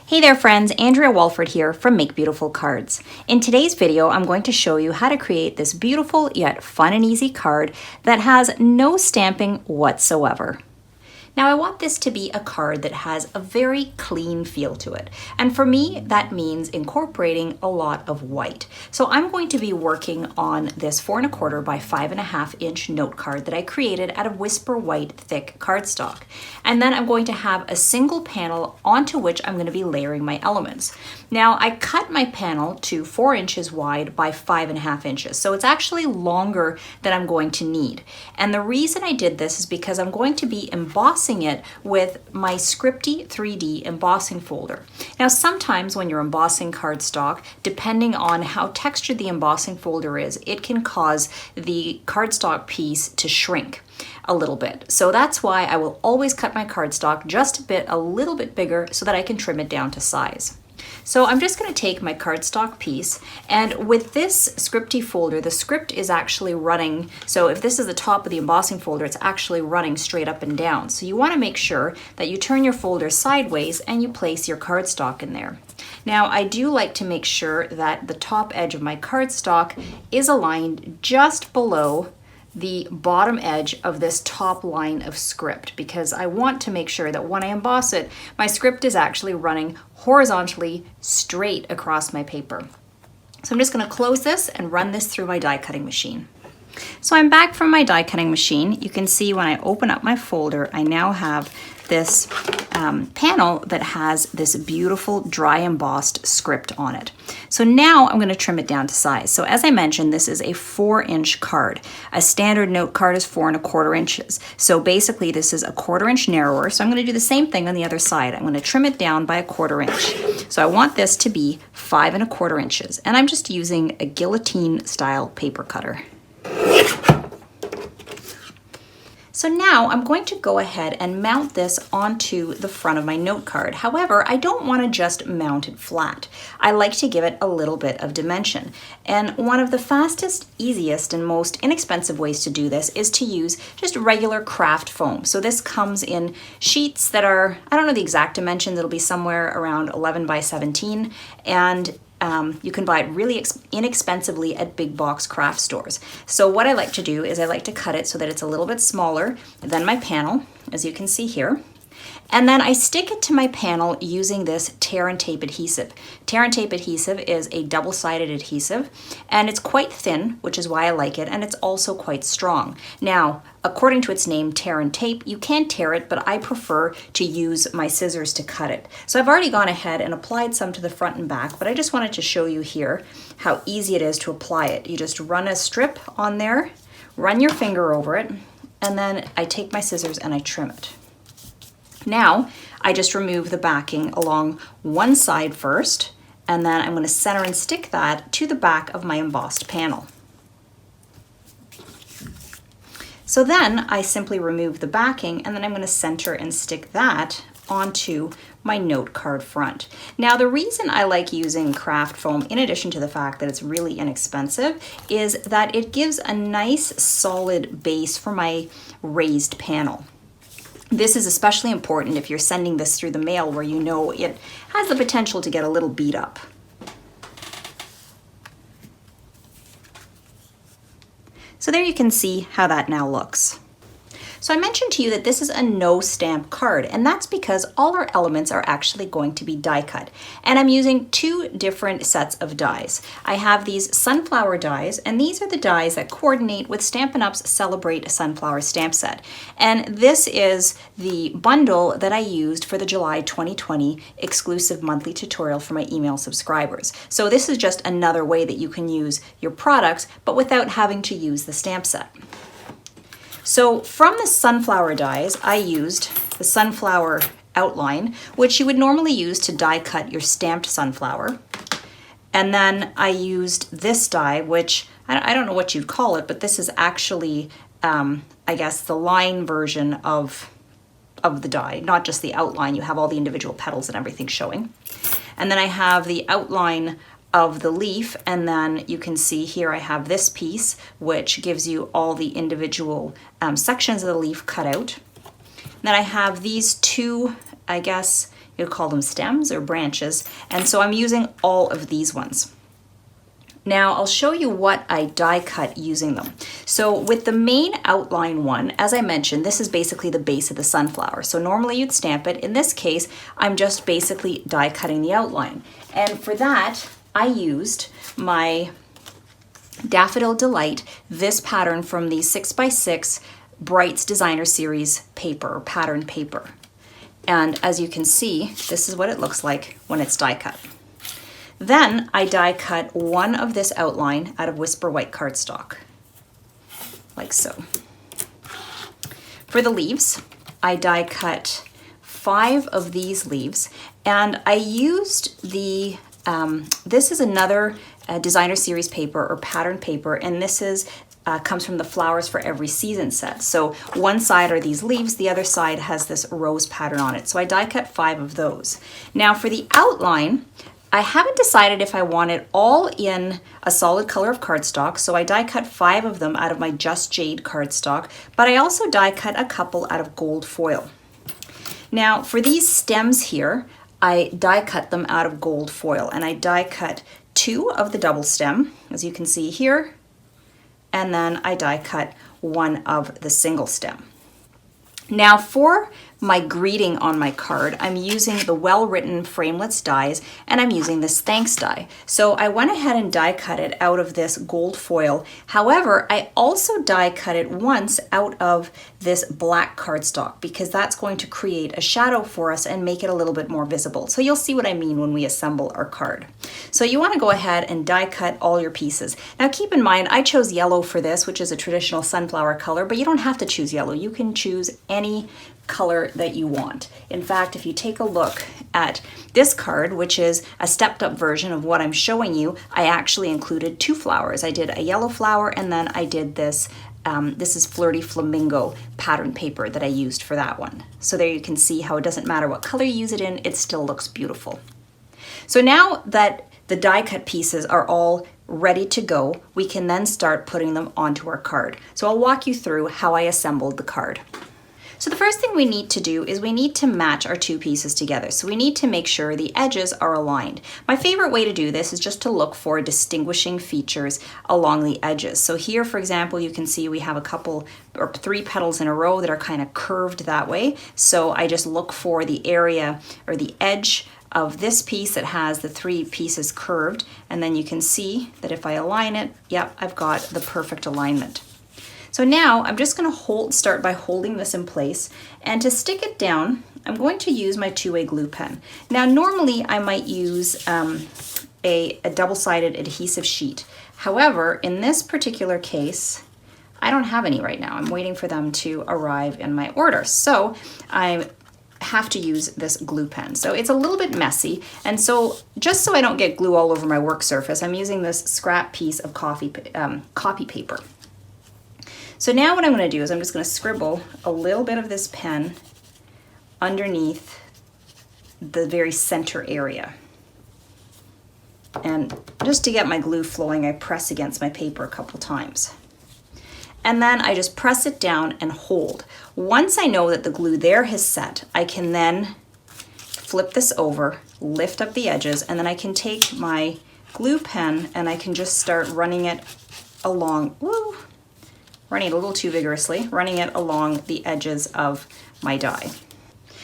Hey there friends, Andrea Walford here from Make Beautiful Cards. In today's video, I'm going to show you how to create this beautiful yet fun and easy card that has no stamping whatsoever. Now I want this to be a card that has a very clean feel to it. And for me, that means incorporating a lot of white. So I'm going to be working on this 4 1/4 by 5.5 inch note card that I created out of Whisper White thick cardstock. And then I'm going to have a single panel onto which I'm going to be layering my elements. Now I cut my panel to 4 inches wide by 5.5 inches. So it's actually longer than I'm going to need. And the reason I did this is because I'm going to be embossing it with my Scripty 3D embossing folder. Now sometimes when you're embossing cardstock, depending on how textured the embossing folder is, it can cause the cardstock piece to shrink a little bit. So that's why I will always cut my cardstock just a little bit bigger so that I can trim it down to size. So I'm just going to take my cardstock piece, and with this Scripty folder, the script is actually running, so if this is the top of the embossing folder, it's actually running straight up and down. So you want to make sure that you turn your folder sideways and you place your cardstock in there. Now I do like to make sure that the top edge of my cardstock is aligned just below the bottom edge of this top line of script, because I want to make sure that when I emboss it, my script is actually running horizontally straight across my paper. So I'm just going to close this and run this through my die cutting machine. So I'm back from my die cutting machine. You can see when I open up my folder, I now have this panel that has this beautiful dry embossed script on it. So now I'm going to trim it down to size. So as I mentioned, this is a 4-inch card. A standard note card is 4 1/4 inches. So basically this is a 1/4 inch narrower. So I'm going to do the same thing on the other side. I'm going to trim it down by 1/4 inch. So I want this to be 5 1/4 inches. And I'm just using a guillotine style paper cutter. So now I'm going to go ahead and mount this onto the front of my note card. However, I don't want to just mount it flat. I like to give it a little bit of dimension. And one of the fastest, easiest, and most inexpensive ways to do this is to use just regular craft foam. So this comes in sheets that are, I don't know the exact dimensions, it'll be somewhere around 11 by 17. And you can buy it really inexpensively at big box craft stores. So what I like to do is I like to cut it so that it's a little bit smaller than my panel, as you can see here. And then I stick it to my panel using this tear and tape adhesive. Tear and tape adhesive is a double-sided adhesive, and it's quite thin, which is why I like it, and it's also quite strong. Now, according to its name, tear and tape, you can tear it, but I prefer to use my scissors to cut it. So I've already gone ahead and applied some to the front and back, but I just wanted to show you here how easy it is to apply it. You just run a strip on there, run your finger over it, and then I take my scissors and I trim it. Now, I just remove the backing along one side first, and then I'm going to center and stick that to the back of my embossed panel. So then I simply remove the backing, and then I'm going to center and stick that onto my note card front. Now the reason I like using craft foam, in addition to the fact that it's really inexpensive, is that it gives a nice solid base for my raised panel. This is especially important if you're sending this through the mail where you know it has the potential to get a little beat up. So there you can see how that now looks. So I mentioned to you that this is a no stamp card, and that's because all our elements are actually going to be die cut. And I'm using 2 different sets of dies. I have these sunflower dies, and these are the dies that coordinate with Stampin' Up's Celebrate Sunflower stamp set. And this is the bundle that I used for the July 2020 exclusive monthly tutorial for my email subscribers. So this is just another way that you can use your products, but without having to use the stamp set. So from the sunflower dies, I used the sunflower outline, which you would normally use to die cut your stamped sunflower. And then I used this die, which I don't know what you'd call it, but this is actually, I guess, the line version of the die, not just the outline. You have all the individual petals and everything showing. And then I have the outline of the leaf, and then you can see here I have this piece which gives you all the individual sections of the leaf cut out. And then I have these 2, I guess You call them stems or branches. And so I'm using all of these ones. Now I'll show you what I die cut using them. So with the main outline one, as I mentioned, this is basically the base of the sunflower. So normally you'd stamp it. In this case, I'm just basically die cutting the outline. And for that, I used my Daffodil Delight, this pattern from the 6x6 Brights Designer Series paper, pattern paper. And as you can see, this is what it looks like when it's die cut. Then I die cut one of this outline out of Whisper White cardstock, like so. For the leaves, I die cut 5 of these leaves, and I used the, this is another Designer Series paper or pattern paper, and this is comes from the Flowers for Every Season set. So one side are these leaves, the other side has this rose pattern on it. So I die cut 5 of those. Now for the outline, I haven't decided if I want it all in a solid color of cardstock, so I die cut 5 of them out of my Just Jade cardstock, but I also die cut a couple out of gold foil. Now for these stems here, I die cut them out of gold foil, and I die cut 2 of the double stem, as you can see here, and then I die cut 1 of the single stem. Now for my greeting on my card, I'm using the Well Written Framelits dies, and I'm using this thanks die. So I went ahead and die cut it out of this gold foil. However, I also die cut it once out of this black cardstock because that's going to create a shadow for us and make it a little bit more visible. So you'll see what I mean when we assemble our card. So you want to go ahead and die cut all your pieces. Now keep in mind, I chose yellow for this, which is a traditional sunflower color, but you don't have to choose yellow. You can choose any color that you want. In fact, if you take a look at this card, which is a stepped up version of what I'm showing you, I actually included 2 flowers. I did a yellow flower, and then I did this, this is Flirty Flamingo pattern paper that I used for that one. So there you can see how it doesn't matter what color you use it in, it still looks beautiful. So now that the die cut pieces are all ready to go, we can then start putting them onto our card. So I'll walk you through how I assembled the card. So the first thing we need to do is we need to match our 2 pieces together. So we need to make sure the edges are aligned. My favorite way to do this is just to look for distinguishing features along the edges. So here, for example, you can see we have a couple or 3 petals in a row that are kind of curved that way. So I just look for the area or the edge of this piece that has the 3 pieces curved, and then you can see that if I align it, yep, I've got the perfect alignment. So now I'm just going to start by holding this in place, and to stick it down, I'm going to use my 2-way glue pen. Now normally I might use a double-sided adhesive sheet. However, in this particular case, I don't have any right now. I'm waiting for them to arrive in my order. So I have to use this glue pen. So it's a little bit messy, and so just so I don't get glue all over my work surface, I'm using this scrap piece of copy paper. So now what I'm going to do is I'm just going to scribble a little bit of this pen underneath the very center area. And just to get my glue flowing, I press against my paper a couple times. And then I just press it down and hold. Once I know that the glue there has set, I can then flip this over, lift up the edges, and then I can take my glue pen and I can just start running it along, running it a little too vigorously, running it along the edges of my die.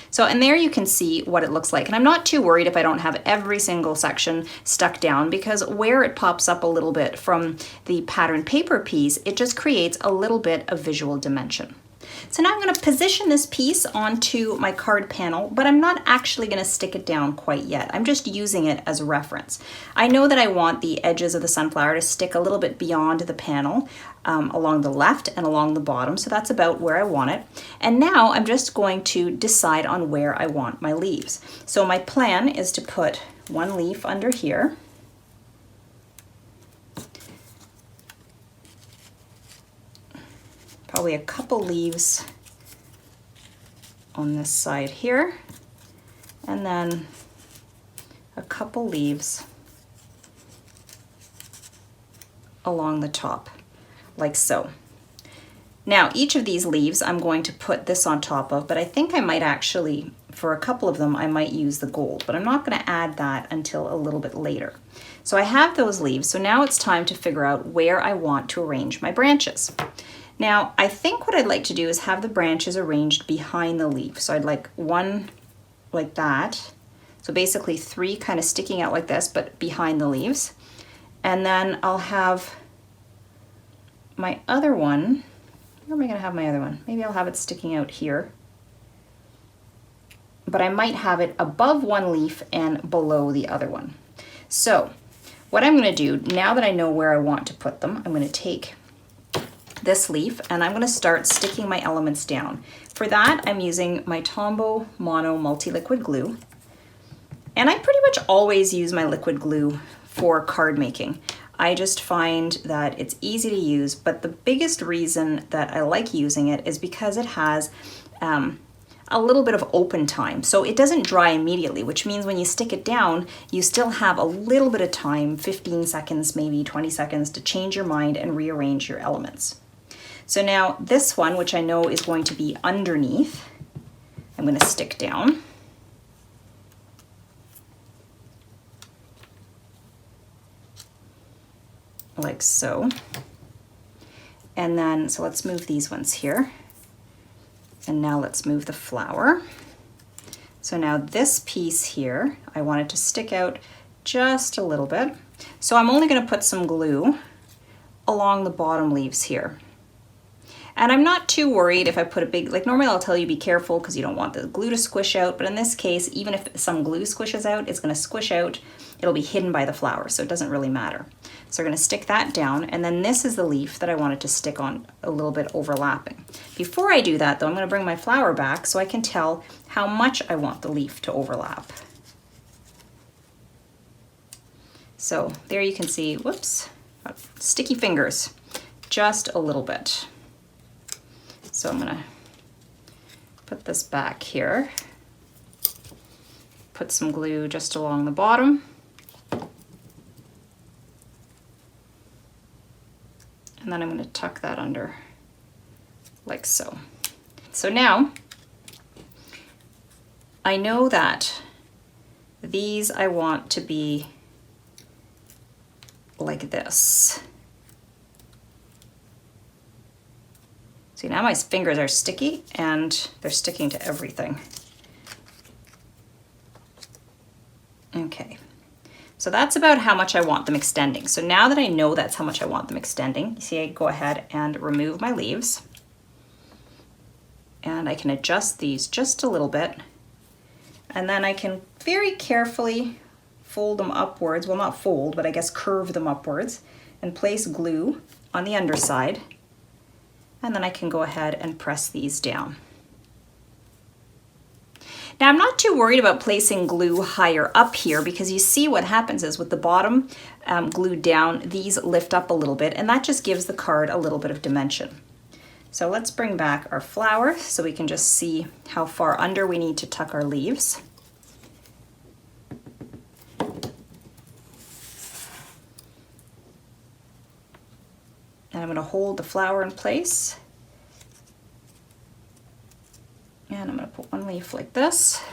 So, and there you can see what it looks like. And I'm not too worried if I don't have every single section stuck down, because where it pops up a little bit from the pattern paper piece, it just creates a little bit of visual dimension. So now I'm going to position this piece onto my card panel, but I'm not actually going to stick it down quite yet. I'm just using it as a reference. I know that I want the edges of the sunflower to stick a little bit beyond the panel, along the left and along the bottom, so that's about where I want it. And now I'm just going to decide on where I want my leaves. So my plan is to put 1 leaf under here, probably a couple leaves on this side here, and then a couple leaves along the top, like so. Now each of these leaves I'm going to put this on top of, but I think I might actually for a couple of them, I might use the gold, but I'm not going to add that until a little bit later. So I have those leaves, so now it's time to figure out where I want to arrange my branches. Now, I think what I'd like to do is have the branches arranged behind the leaf. So I'd like one like that. So basically 3 kind of sticking out like this, but behind the leaves. And then I'll have my other one. Where am I going to have my other one? Maybe I'll have it sticking out here. But I might have it above one leaf and below the other one. So what I'm going to do, now that I know where I want to put them, I'm going to take this leaf and I'm going to start sticking my elements down. For that, I'm using my Tombow Mono Multi-Liquid Glue. And I pretty much always use my liquid glue for card making. I just find that it's easy to use, but the biggest reason that I like using it is because it has a little bit of open time. So it doesn't dry immediately, which means when you stick it down, you still have a little bit of time, 15 seconds, maybe 20 seconds, to change your mind and rearrange your elements. So now this one, which I know is going to be underneath, I'm going to stick down. Like so. And then, so let's move these ones here. And now let's move the flower. So now this piece here, I want it to stick out just a little bit. So I'm only going to put some glue along the bottom leaves here. And I'm not too worried if I put a big, like normally I'll tell you be careful because you don't want the glue to squish out, but in this case, even if some glue squishes out, it's going to squish out. It'll be hidden by the flower, so it doesn't really matter. So we're going to stick that down, and then this is the leaf that I wanted to stick on a little bit overlapping. Before I do that though, I'm going to bring my flower back so I can tell how much I want the leaf to overlap. So there you can see, whoops, sticky fingers, just a little bit. So I'm going to put this back here, put some glue just along the bottom, and then I'm going to tuck that under like so. So now I know that these I want to be like this. See, now my fingers are sticky and they're sticking to everything. Okay, so that's about how much I want them extending. So now that I know that's how much I want them extending, you see I go ahead and remove my leaves. And I can adjust these just a little bit. And then I can very carefully fold them upwards, well not fold, but I guess curve them upwards, and place glue on the underside. And then I can go ahead and press these down. Now I'm not too worried about placing glue higher up here because you see what happens is with the bottom glued down, these lift up a little bit and that just gives the card a little bit of dimension. So let's bring back our flower so we can just see how far under we need to tuck our leaves. And I'm going to hold the flower in place. And I'm going to put one leaf like this.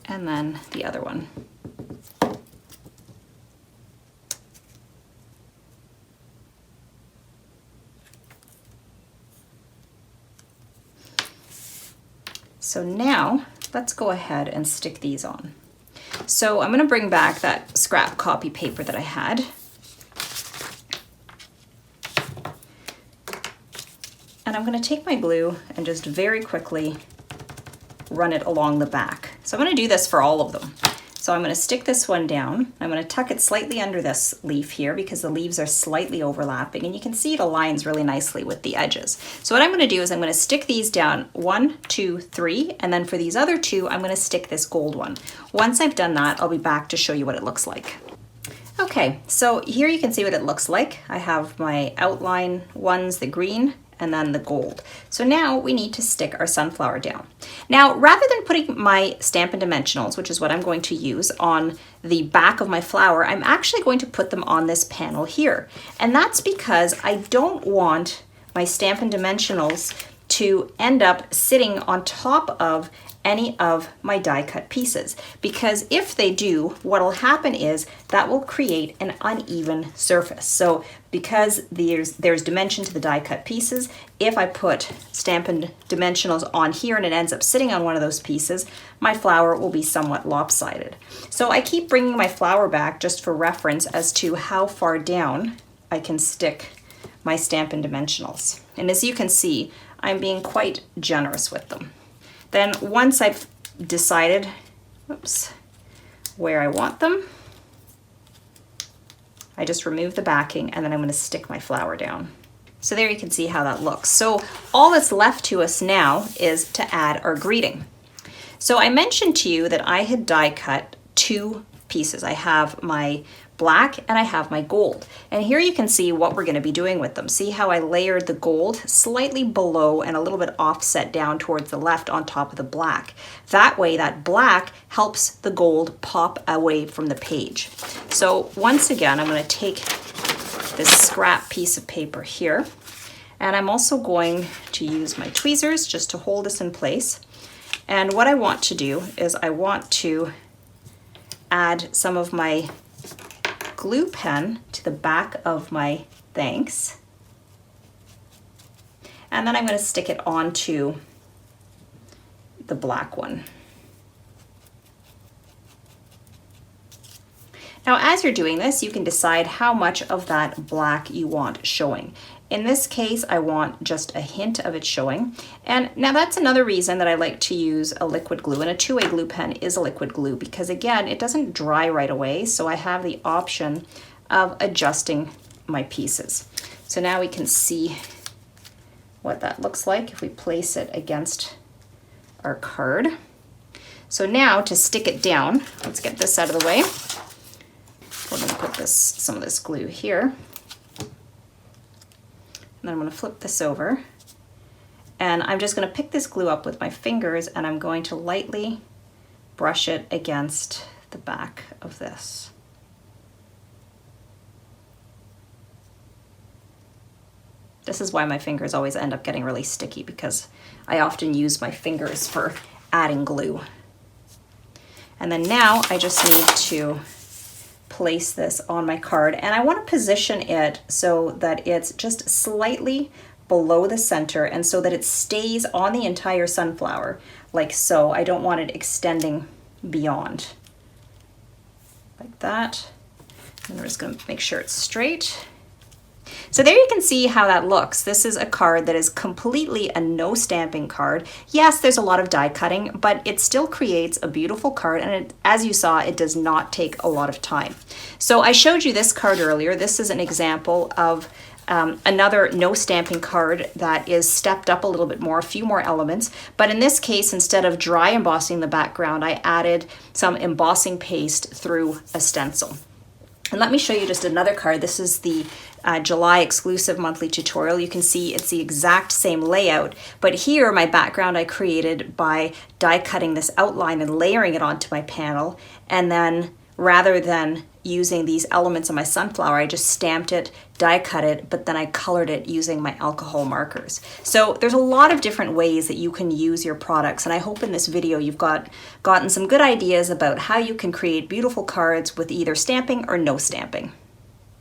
And then the other one. So now let's go ahead and stick these on. So I'm going to bring back that scrap copy paper that I had. And I'm going to take my glue and just very quickly run it along the back. So I'm going to do this for all of them. So I'm going to stick this one down. I'm going to tuck it slightly under this leaf here because the leaves are slightly overlapping and you can see it aligns really nicely with the edges. So what I'm going to do is I'm going to stick these down 1, 2, 3, and then for these other two, I'm going to stick this gold one. Once I've done that, I'll be back to show you what it looks like. Okay, so here you can see what it looks like. I have my outline ones, the green, and then the gold. So now we need to stick our sunflower down. Now, rather than putting my Stampin' Dimensionals, which is what I'm going to use, on the back of my flower, I'm actually going to put them on this panel here. And that's because I don't want my Stampin' Dimensionals to end up sitting on top of any of my die cut pieces, because if they do, what'll happen is that will create an uneven surface. So because there's dimension to the die cut pieces, if I put Stampin' Dimensionals on here and it ends up sitting on one of those pieces, my flower will be somewhat lopsided. So I keep bringing my flower back just for reference as to how far down I can stick my Stampin' Dimensionals. And as you can see, I'm being quite generous with them. Then once I've decided, where I want them, I just remove the backing and then I'm going to stick my flower down. So there you can see how that looks. So all that's left to us now is to add our greeting. So I mentioned to you that I had die cut 2 pieces. I have my black and I have my gold. And here you can see what we're going to be doing with them. See how I layered the gold slightly below and a little bit offset down towards the left on top of the black. That way that black helps the gold pop away from the page. So once again, I'm going to take this scrap piece of paper here, and I'm also going to use my tweezers just to hold this in place. And what I want to do is I want to add some of my glue pen to the back of my thanks, and then I'm going to stick it onto the black one. Now as you're doing this, you can decide how much of that black you want showing. In this case, I want just a hint of it showing. And now that's another reason that I like to use a liquid glue, and a two-way glue pen is a liquid glue because again, it doesn't dry right away, so I have the option of adjusting my pieces. So now we can see what that looks like if we place it against our card. So now to stick it down, let's get this out of the way. We're going to put some of this glue here. And then I'm going to flip this over, and I'm just going to pick this glue up with my fingers, and I'm going to lightly brush it against the back of this. This is why my fingers always end up getting really sticky, because I often use my fingers for adding glue. And then now I just need to place this on my card, and I want to position it so that it's just slightly below the center and so that it stays on the entire sunflower like so. I don't want it extending beyond like that. And we're just going to make sure it's straight. So there you can see how that looks. This is a card that is completely a no stamping card. Yes, there's a lot of die cutting, but it still creates a beautiful card, and as you saw, it does not take a lot of time. So I showed you this card earlier. This is an example of another no stamping card that is stepped up a little bit more, a few more elements, but in this case, instead of dry embossing the background, I added some embossing paste through a stencil. And let me show you just another card. This is the July exclusive monthly tutorial. You can see it's the exact same layout, but here my background I created by die cutting this outline and layering it onto my panel, and then rather than using these elements on my sunflower, I just stamped it, die cut it, but then I colored it using my alcohol markers. So there's a lot of different ways that you can use your products, and I hope in this video you've gotten some good ideas about how you can create beautiful cards with either stamping or no stamping.